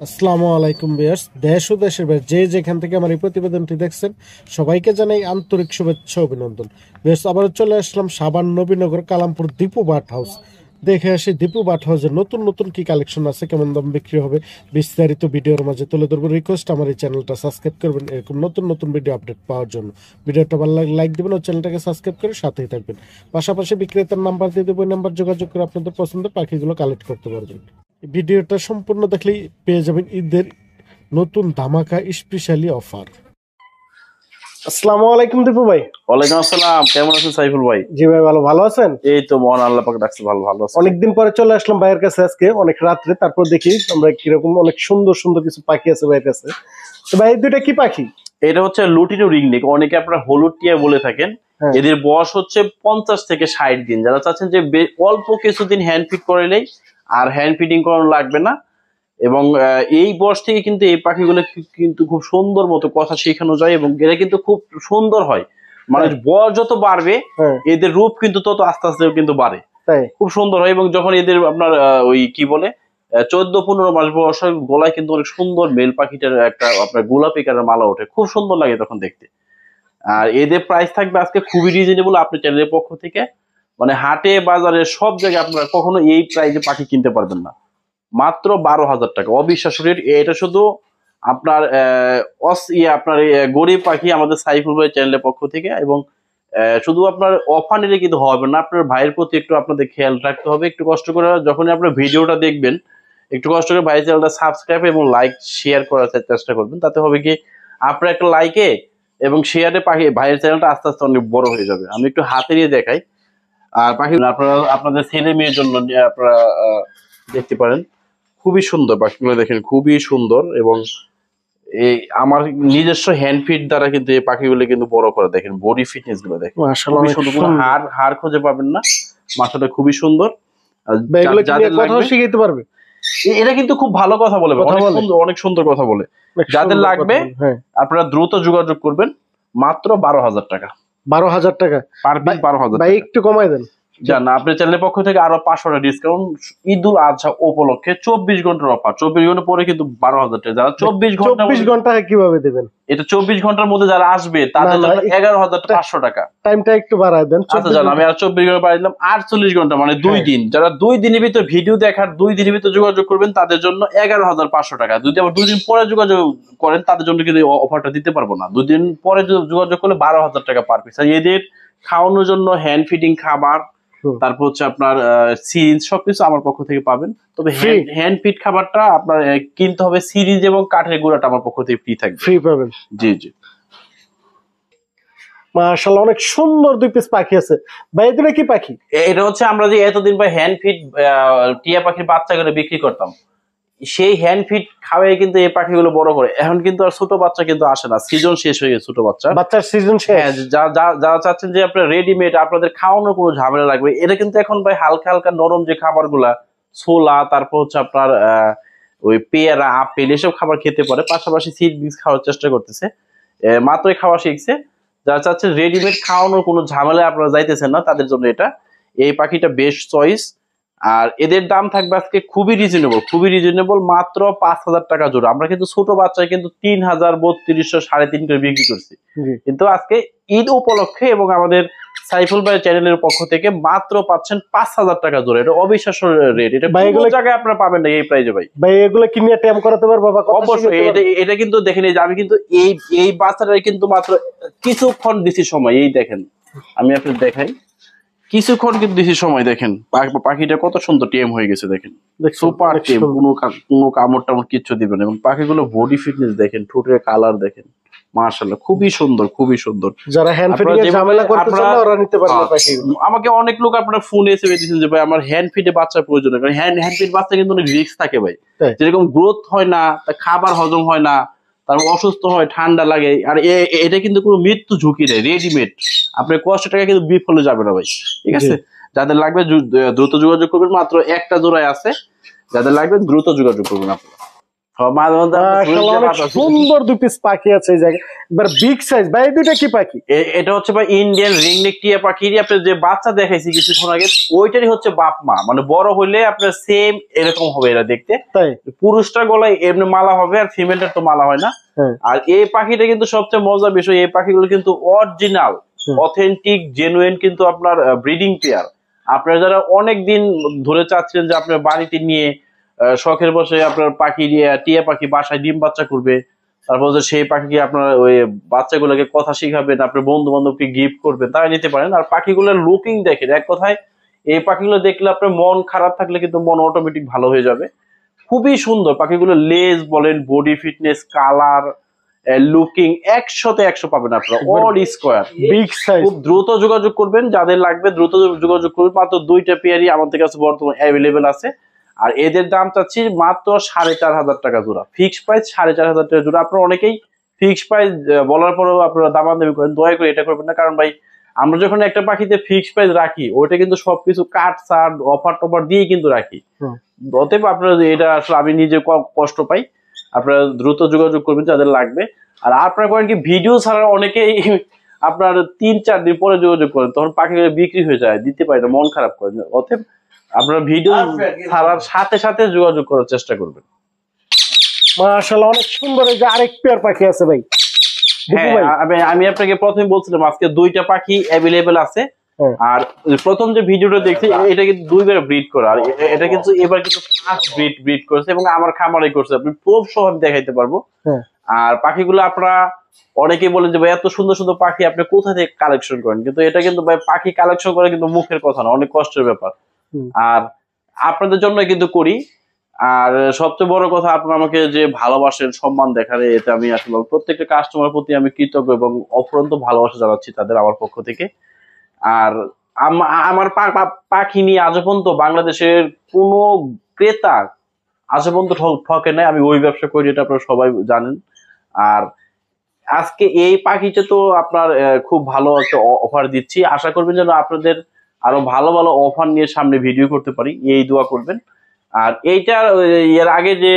আসসালামু আলাইকুম ভিউয়ার্স, দেশ ও দেশের বাইরে যে যেখান থেকে আমার এই প্রতিবেদনটি দেখছেন সবাইকে জানাই আন্তরিক শুভেচ্ছা অভিনন্দন। ভিউয়ার্স, আবার চলে আসলাম সাভার নবীনগর কালামপুর দীপু বাট হাউস। দেখে আসি দীপু বাট হাউসের নতুন নতুন কি কালেকশন আছে, কেমন দাম বিক্রি হবে, বিস্তারিত ভিডিওর মাঝে তুলে ধরবো। রিকোয়েস্ট আমার এই চ্যানেলটা সাবস্ক্রাইব করবেন এরকম নতুন নতুন ভিডিও আপডেট পাওয়ার জন্য। ভিডিওটা ভালো লাগলে লাইক দেবেন ও চ্যানেলটাকে সাবস্ক্রাইব করে সাথেই থাকবেন। পাশাপাশি বিক্রেতার নাম্বার দিয়ে দেবো, ওই নাম্বার যোগাযোগ করে আপনাদের পছন্দের পাখিগুলো কালেক্ট করতে পারবেন। ভিডিওটা সম্পূর্ণ দেখলেই পেয়ে যাবেন ঈদের নতুন ধামাকা স্পেশালি অফার। আসসালামু আলাইকুম দীপু ভাই। ওয়ালাইকুম আসসালাম, কেমন আছেন সাইফুল ভাই? জি ভাই, ভালো আছেন? এই তো মহান আল্লাহ পাক রাখছে, ভালো আছি। অনেকদিন পরে চলে আসলাম ভাইয়ের কাছে, আজকে অনেক রাত্রে, তারপর দেখি আমরা কিরকম অনেক সুন্দর সুন্দর কিছু পাখি আছে ভাইয়ের কাছে। তো ভাই, এই দুইটা কি পাখি? এটা হচ্ছে লুটিনো রিংনেক, অনেকে আপনারা হলুদ টিয়া বলে থাকেন। এদের বয়স হচ্ছে 50 থেকে 60 দিন। যারা চাচ্ছেন যে অল্প কিছুদিন হ্যান্ড ফিট করালেই আর হ্যান্ড ফিডিং করানো লাগবে না, এবং এই বয়স থেকে কিন্তু এই পাখিগুলো কিন্তু খুব সুন্দর মতো কথা শেখানো যায়, এবং এরা কিন্তু খুব সুন্দর হয়। মানে বয়স যত বাড়বে এদের রূপ কিন্তু তত আস্তে আস্তে কিন্তু বাড়ে, খুব সুন্দর হয়। এবং যখন এদের আপনার ওই কি বলে 14-15 মাস বয়স হয়, গলায় কিন্তু অনেক সুন্দর মেল পাখিটার একটা আপনার গোলাপি কালার মালা ওঠে, খুব সুন্দর লাগে তখন দেখতে। আর এদের প্রাইস থাকবে আজকে খুবই রিজনেবল আপনার চ্যানেলের পক্ষ থেকে। মানে হাটে বাজারে সব জায়গায় আপনারা কখনো এই প্রাইসে পাখি কিনতে পারবেন না। মাত্র 12,000 টাকা, অবিশ্বাস্য রেট। এটা শুধু আপনার আপনার গরিব পাখি আমাদের সাইফুল ভাই চ্যানেলের পক্ষ থেকে। এবং শুধু আপনার অফার নিলে কিন্তু হবে না, আপনার ভাইয়ের প্রতি একটু আপনাদের খেয়াল রাখতে হবে। একটু কষ্ট করে যখনই আপনার ভিডিওটা দেখবেন, একটু কষ্ট করে ভাই চ্যানেলটা সাবস্ক্রাইব এবং লাইক শেয়ার করার চেষ্টা করবেন। তাতে হবে কি, আপনার একটা লাইকে এবং শেয়ারে পাখি ভাইয়ের চ্যানেলটা আস্তে আস্তে অনেক বড় হয়ে যাবে। আমি একটু হাতে নিয়ে দেখাই। আর পাখি আপনারা আপনাদের ছেলে মেয়ের জন্য আপনারা দেখতে পারেন, খুবই সুন্দর পাখিগুলো দেখেন, খুবই সুন্দর। এবং এই আমার নিজস্ব হ্যান্ড ফিট দ্বারা কিন্তু এই পাখিগুলো কিন্তু বড় করে, দেখেন বডি ফিটনেস গুলো দেখেন, খুবই সুন্দর, কোনো হাড় খুঁজে পাবেন না। মাথাটা খুবই সুন্দর। শিখাইতে পারবে, এটা কিন্তু খুব ভালো কথা বলে, অনেক সুন্দর কথা বলে। যাদের লাগবে আপনারা দ্রুত যোগাযোগ করবেন। মাত্র 12,000 টাকা। 12,000 টাকা পার পিস, 12,000 ভাই, একটু কমাই দেন। জানা আপনার চ্যানেলের পক্ষ থেকে আরো 500 টাকা ডিসকাউন্ট ঈদ উল আজহা উপলক্ষে 24 ঘন্টার অফার। 24 ঘন্টা পরে কিন্তু 12,000 টাকা। যারা 24 ঘন্টা কিভাবে দেবেন? এটা 24 ঘন্টার মধ্যে যারা আসবে তাদের জন্য 11,500 টাকা। টাইমটা একটু বাড়ায় দেন। আচ্ছা জান, আমি আর 24 ঘন্টা বাড়াই দিলাম, 48 ঘন্টা মানে 2 দিন। যারা 2 দিনের ভিতর ভিডিও দেখার 2 দিনের ভিতর যোগাযোগ করবেন তাদের জন্য 11,500 টাকা। যদি আবার 2 দিন পরে যোগাযোগ করেন তাদের জন্য কিন্তু অফারটা দিতে পারবো না। 2 দিন পরে যোগাযোগ করলে 12,000 টাকা পার পিস। আর এদের খাওয়ানোর জন্য হ্যান্ড ফিডিং খাবার, তারপর হচ্ছে আপনার সিরিঞ্জ, সবকিছু আমার পক্ষ থেকে পাবেন। তবে হ্যান্ড ফিড খাবারটা আপনার কিনতে হবে। সিরিঞ্জ এবং কাঠের গুঁড়াটা আমার পক্ষ থেকে ফ্রি থাকবে, ফ্রি পাবেন। জি জি। মাশাআল্লাহ, অনেক সুন্দর 2 পিস পাখি আছে ভাই। এটা কি পাখি? এটা হচ্ছে আমরা যে এতদিন পর হ্যান্ড ফিড টিয়া পাখির বাচ্চাগুলো বিক্রি করতাম, সেই হ্যান্ড ফিড খাওয়াই কিন্তু এই পাখিগুলো বড় করে। এখন কিন্তু আর ছোট বাচ্চা কিন্তু আসে না, সিজন শেষ হয়ে গেছে ছোট বাচ্চার সিজন শেষ। হ্যাঁ, যারা চাচ্ছেন যে আপনার রেডিমেড আপনাদের খাওয়ানোর কোনো ঝামেলা লাগবে, এটা কিন্তু এখন ভাই হালকা হালকা নরম যে খাবারগুলা, ছোলা, তারপর হচ্ছে আপনার ওই পেয়ারা, আপেল, এসব খাবার খেতে পারে। পাশাপাশি সিড মিক্স খাওয়ার চেষ্টা করতেছে, মাত্রই খাওয়া শিখছে। যারা চাচ্ছেন রেডিমেড খাওয়ানোর কোনো ঝামেলায় আপনারা যাইতেছেন না, তাদের জন্য এই পাখিটা বেস্ট চয়েস। আর এদের দাম থাকবে আজকে খুবই রিজনেবল, মাত্র 5,000 টাকা জোড়া। আমরা কিন্তু ছোট বাচ্চায় কিন্তু 3,000, 3200, 3,500 করে বিক্রি করছি। কিন্তু আজকে ঈদ উপলক্ষে এবং আমাদের সাইফুল ভাই চ্যানেলের পক্ষ থেকে মাত্র পাচ্ছেন 5,000 টাকা জোড়া। এটা অবিশ্বাস্য রেট, এটা কোনো জায়গায় আপনারা পাবেন না এই প্রাইজে ভাই। এগুলো কিনে ট্যাম করাতে পারবো বাবা? অবশ্যই। এটা কিন্তু দেখেন, এই যে আমি কিন্তু এই বাচ্চাটাই কিন্তু মাত্র কিছুক্ষণ দিছি সময়। এই দেখেন, আমি আপনাদের দেখাই, কিছুক্ষণ কিন্তু দিছি সময়। দেখেন পাখিটা কত সুন্দর টেম হয়ে গেছে, দেখেন সুপার টেম, কোনো কামড় টামড় কিচ্ছু দিবে না। এবং পাখিগুলো বডি ফিটনেস দেখেন, ঠোঁটের কালার দেখেন, মাশাআল্লাহ খুবই সুন্দর। যারা হ্যান্ড ফিডিং এর ঝামেলা করতে চান ওরা নিতে পারবে পাখিগুলো। আমাকে অনেক লোক আপনারা ফোন এসে বলেছেন যে ভাই আমার হ্যান্ড ফিডে বাচ্চা প্রয়োজন। কারণ হ্যান্ড ফিড বাচ্চা কিন্তু অনেক রিস্ক থাকে ভাই, যেরকম গ্রোথ হয় না, খাবার হজম হয় না, তারপর অসুস্থ হয়, ঠান্ডা লাগে। আর এটা কিন্তু কোনো মৃত্যু ঝুঁকি নেই, রেডিমেড। আপনার কষ্ট টাকা কিন্তু বিফলে যাবে না ভাই, ঠিক আছে? যাদের লাগবে দ্রুত যোগাযোগ করবেন, মাত্র একটা জোড়ায় আছে। যাদের লাগবে দ্রুত যোগাযোগ করবেন আপনারা। মাঝে মধ্যে অনেক সুন্দর দুই পিস পাখি আছে এই জায়গায়, এবার বিগ সাইজ ভাই। এই দুইটা কি পাখি? এটা হচ্ছে ভাই ইন্ডিয়ান রিংনেক টিয়া পাখিরই আপনার যে বাচ্চা দেখাইছি কিছুক্ষণ আগে, ওইটারই হচ্ছে বাপ মা। মানে বড় হইলে আপনার সেম এরকম হবে এরা দেখতে। তাই পুরুষটার গলায় এমনি মালা হবে, আর ফিমেলটার তো মালা হয় না। আর এই পাখিটা কিন্তু সবচেয়ে মজার বিষয়, এই পাখিগুলো কিন্তু অরিজিনাল অথেন্টিক জেনুইন কিন্তু আপনার ব্রিডিং পেয়ার। আপনারা যারা অনেক দিন ধরে চাচ্ছেন যে আপনার বাড়িতে নিয়ে শখের বসে আপনার পাখি টিয়া পাখি বাসায় ডিম বাচ্চা করবে, তারপর যে সেই পাখিকে আপনার ওই বাচ্চাগুলোকে কথা শিখাবেন, আপনার বন্ধু বান্ধবকে গিফট করবেন, তারা নিতে পারেন। আর পাখিগুলোর লুকিং দেখেন, এক কথায় এই পাখিগুলো দেখলে আপনার মন খারাপ থাকলে কিন্তু মন অটোমেটিক ভালো হয়ে যাবে। খুবই সুন্দর পাখিগুলো, লেজ বলেন, বডি ফিটনেস, কালার, লুকিং 100-100 পাবেন আপনারা, অল স্কোয়ার বিগ সাইজ। খুব দ্রুত যোগাযোগ করবেন, যাদের লাগবে দ্রুত যোগাযোগ করবেন। মাত্র 2টা পেয়ারই আমাদের কাছে বর্তমানে অ্যাভেলেবেল আছে। আর এদের দাম চাচ্ছি মাত্র 4,500 টাকা জোড়া, ফিক্সড প্রাইস 4,500 টাকা জোড়া। আপনারা অনেকেই ফিক্সড প্রাইস বলার পরেও আপনারা দামাদামি করেন, দয়া করে এটা করবেন না। কারণ ভাই আমরা যখন একটা পাখিতে ফিক্সড প্রাইস রাখি, ওইটা কিন্তু সবকিছু কাট ছাড় অফার টফার দিয়ে কিন্তু রাখি। অতএব আপনারা এটা আসলে আমি নিজে কষ্ট পাই। আপনারা দ্রুত যোগাযোগ করবেন যাদের লাগবে। আর আপনারা করেন কি, ভিডিও ছাড়া অনেকেই আপনার 3-4 দিন পরে যোগাযোগ করেন, তখন পাখিগুলো বিক্রি হয়ে যায়, দিতে পারে না, মন খারাপ করেন। অতএব আপনারা ভিডিও ছাড়ার সাথে সাথে যোগাযোগ করার চেষ্টা করবেন। মাশাআল্লাহ অনেক সুন্দর। এই যে আরেক পেয়ার পাখি আছে ভাই। হ্যাঁ, আমি আপনাকে প্রথমে বলছিলাম আজকে 2টা পাখি অ্যাভেলেবেল আছে। আর প্রথম যে ভিডিওটা দেখছি, এটা কিন্তু 2বার ব্রিড করা, আর এটা কিন্তু এবার কিন্তু ফার্স্ট ব্রিড করেছে এবং আমার খামারে করছে। আপনি প্রুফ সহ দেখাইতে পারবো। আর পাখিগুলো আপনারা অনেকেই বলেন যে ভাই এত সুন্দর সুন্দর পাখি আপনি কোথা থেকে কালেকশন করেন, কিন্তু এটা কিন্তু ভাই পাখি কালেকশন করা কিন্তু মুখের কথা না, অনেক কষ্টের ব্যাপার। আর আপনাদের জন্য কিন্তু করি। আর সবচেয়ে বড় কথা, আপনারা আমাকে যে ভালোবাসেন, সম্মান দেখান, এতে আমি আসলে প্রত্যেকটা কাস্টমার প্রতি আমি কৃতজ্ঞ এবং অফুরন্ত ভালোবাসা জানাচ্ছি তাদের আমার পক্ষ থেকে। আর আমার পাখি নিয়ে আজ পর্যন্ত বাংলাদেশের কোনো ক্রেতা আজ পর্যন্ত ঠকে নাই। আমি ওই ব্যবসা করি, এটা আপনারা সবাই জানেন। আর আজকে এই পাখিটা তো আপনার খুব ভালো একটা অফার দিচ্ছি, আশা করবেন যেন আপনাদের আরো ভালো ভালো অফার নিয়ে সামনে ভিডিও করতে পারি, এই দোয়া করবেন। আর এইটার এর আগে যে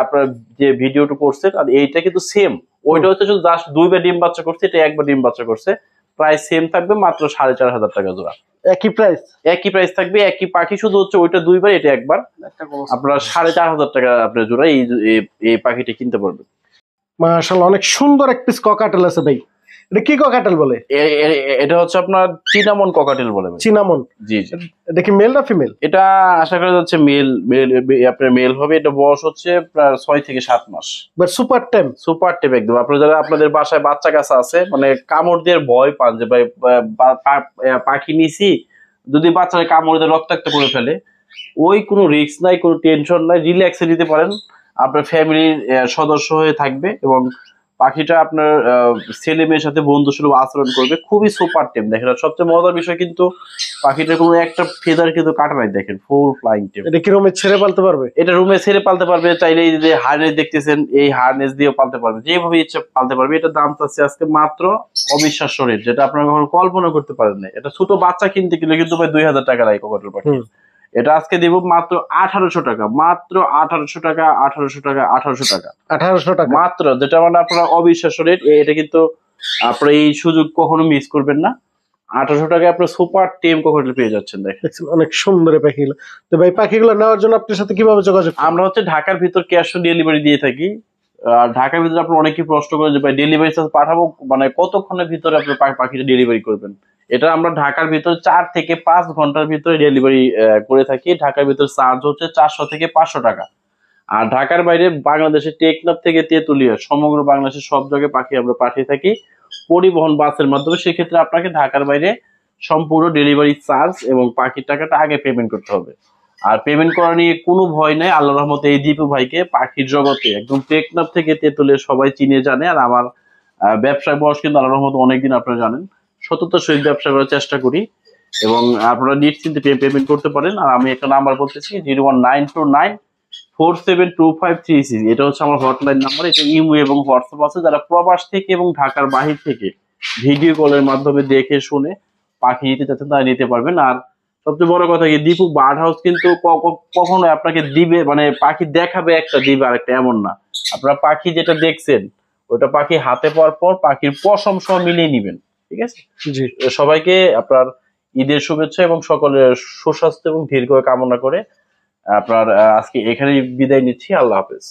আপনার যে ভিডিওটা করছেন, আর এইটা কিন্তু সেম। ওইটা হচ্ছে শুধু জাস্ট 2বার ডিম বাচ্চা করছে, এটা 1বার ডিম বাচ্চা করছে। প্রাইস সেম থাকবে, মাত্র 4,500 টাকা জোড়া। একই প্রাইস থাকবে, একই পাখি, শুধু হচ্ছে ওইটা 2বার, এটা 1বার। আপনারা 4,500 টাকা আপনার জোড়া এই পাখিটা কিনতে পারবেন। মাশাআল্লাহ অনেক সুন্দর এক পিস ককাটেল আছে ভাই। এটা কি ককাটেল বলে? এটা হচ্ছে আপনার চিনামন ককাটেল বলে। চিনামন? জি। এটা কি মেল না ফিমেল? এটা আশা করা যাচ্ছে মেল, আপনার মেল হবে। এটা বয়স হচ্ছে প্রায় 6 থেকে 7 মাস। বাট সুপার টেম একদম। আপনারা যারা আপনাদের বাসায় বাচ্চা কাছে আছে, মানে কামড় দিয়ে ভয় পান যে ভাই পাখি নিছি, যদি বাচ্চারা কামড় দিয়ে রক্তাক্ত করে ফেলে, ওই কোনো রিস্ক নাই, কোনো টেনশন নাই, রিল্যাক্সে দিতে পারেন। আপনার ফ্যামিলির সদস্য হয়ে থাকবে এবং পাখিটা আপনার ছেলে মেয়ের সাথে বন্ধু সুলভ আচরণ করবে। খুবই সুপার টেম। দেখেন সবচেয়ে মজার বিষয় কিন্তু পাখিটার কোনো একটা ফেদার কিন্তু কাটা নাই, দেখেন ফুল ফ্লাইং টেম। এটা কি রুমে ছেড়ে পালতে পারবে? এটা রুমে ছেড়ে পালতে পারবে, চাইলে এই যে হারনেস দেখতেছেন, এই হারনেস দিয়েও পালতে পারবে, যেভাবে ইচ্ছা পালতে পারবে। এটা দাম চাচ্ছে আজকে মাত্র অবিশ্বাস্য রেট, যেটা আপনারা কখনো কল্পনা করতে পারেন না। এটা ছোট বাচ্চা কিনতে গেলে কিন্তু ভাই 2,000 টাকা লাগে ককাটেল পাখি। এটা আজকে দিব মাত্র 1,800 টাকা, মাত্র 1,800 টাকা, 1,800 টাকা, 1,800 টাকা, 1,800 টাকা মাত্র, যেটা মানে আপনার অবিশ্বাস্য রেট। এটা কিন্তু আপনার এই সুযোগ কখনো মিস করবেন না। 1,800 টাকায় আপনার সুপার টেম ককাটেল পেয়ে যাচ্ছেন। দেখেন অনেক সুন্দর পাখিগুলো। তো ভাই পাখিগুলো নেওয়ার জন্য আপনার সাথে কিভাবে যোগাযোগ? আমরা হচ্ছে ঢাকার ভিতর ক্যাশ অন ডেলিভারি দিয়ে থাকি। আর ঢাকার ভিতরে আপনার অনেকেই প্রশ্ন করে যে ভাই ডেলিভারি চার্জ পাঠাবো, মানে কতক্ষণের ভিতরে আপনি পাখিটা ডেলিভারি করবেন? এটা আমরা ঢাকার ভিতরে 4 থেকে 5 ঘন্টার ভিতরে ডেলিভারি করে থাকি। ঢাকার ভিতরে চার্জ হচ্ছে 400 থেকে 500 টাকা। আর ঢাকার বাইরে বাংলাদেশের টেকনাফ থেকে তেতুলিয়া, সমগ্র বাংলাদেশের সব জায়গায় পাখি আমরা পাঠিয়ে থাকি পরিবহন বাসের মাধ্যমে। সেক্ষেত্রে আপনাকে ঢাকার বাইরে সম্পূর্ণ ডেলিভারি চার্জ এবং পাখির টাকাটা আগে পেমেন্ট করতে হবে। আর পেমেন্ট করা নিয়ে কোনো ভয় নাই। আল্লাহ রহমতে এই দীপু ভাইকে পাখির জগতে একদম টেকনাফ থেকে তেতুলিয়া সবাই চিনে জানে। আর আমার ব্যবসায় বয়স কিন্তু আল্লাহ রহমতে অনেকদিন, আপনারা জানেন। সততার সহিত ব্যবসা করার চেষ্টা করি এবং আপনারা নিশ্চিন্তে পেমেন্ট করতে পারেন। আর আমি একটা নাম্বার বলতেছি, 01929472536। এটা হচ্ছে আমার হটলাইন নাম্বার। এটা ইমো এবং হোয়াটসঅ্যাপ আছে। যারা প্রবাস থেকে এবং ঢাকার বাহির থেকে ভিডিও কলের মাধ্যমে দেখে শুনে পাখি নিতে চাচ্ছেন তারা নিতে পারবেন। আর সবচেয়ে বড় কথা কি, দীপু বার্ড হাউস কিন্তু কখনো আপনাকে দিবে মানে পাখি দেখাবে একটা দিবে আরেকটা, এমন না। আপনারা পাখি যেটা দেখছেন ওটা পাখি হাতে পাওয়ার পর পাখির পশম সহ মিলিয়ে নিবেন, ঠিক আছে? জি। সবাইকে আপনার ঈদের শুভেচ্ছা এবং সকলের সুস্বাস্থ্য এবং দীর্ঘ কামনা করে আপনার আজকে এখানেই বিদায় নিচ্ছি। আল্লাহ হাফেজ।